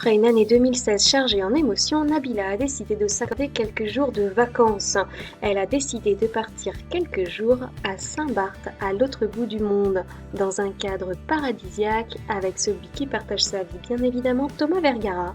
Après une année 2016 chargée en émotions, Nabila a décidé de s'accorder quelques jours de vacances. Elle a décidé de partir quelques jours à Saint-Barth, à l'autre bout du monde, dans un cadre paradisiaque avec celui qui partage sa vie, bien évidemment, Thomas Vergara.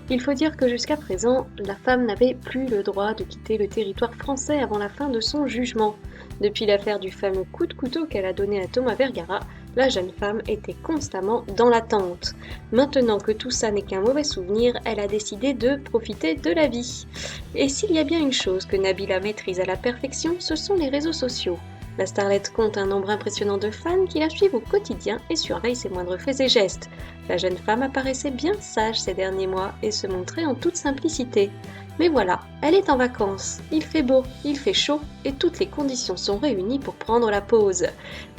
Il faut dire que jusqu'à présent, la femme n'avait plus le droit de quitter le territoire français avant la fin de son jugement. Depuis l'affaire du fameux coup de couteau qu'elle a donné à Thomas Vergara, la jeune femme était constamment dans l'attente. Maintenant que tout ça n'est qu'un mauvais souvenir, elle a décidé de profiter de la vie. Et s'il y a bien une chose que Nabila maîtrise à la perfection, ce sont les réseaux sociaux. La starlette compte un nombre impressionnant de fans qui la suivent au quotidien et surveillent ses moindres faits et gestes. La jeune femme apparaissait bien sage ces derniers mois et se montrait en toute simplicité. Mais voilà, elle est en vacances, il fait beau, il fait chaud et toutes les conditions sont réunies pour prendre la pause.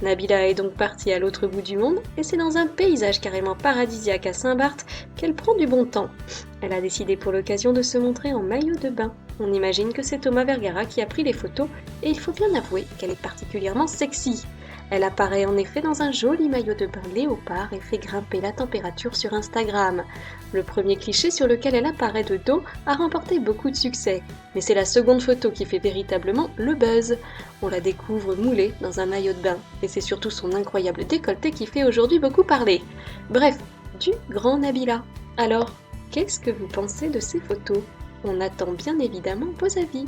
Nabila est donc partie à l'autre bout du monde et c'est dans un paysage carrément paradisiaque à Saint-Barth qu'elle prend du bon temps. Elle a décidé pour l'occasion de se montrer en maillot de bain. On imagine que c'est Thomas Vergara qui a pris les photos et il faut bien avouer qu'elle est particulièrement sexy. Elle apparaît en effet dans un joli maillot de bain léopard et fait grimper la température sur Instagram. Le premier cliché sur lequel elle apparaît de dos a remporté beaucoup de succès, mais c'est la seconde photo qui fait véritablement le buzz. On la découvre moulée dans un maillot de bain, et c'est surtout son incroyable décolleté qui fait aujourd'hui beaucoup parler. Bref, du grand Nabila. Alors, qu'est-ce que vous pensez de ces photos ? On attend bien évidemment vos avis.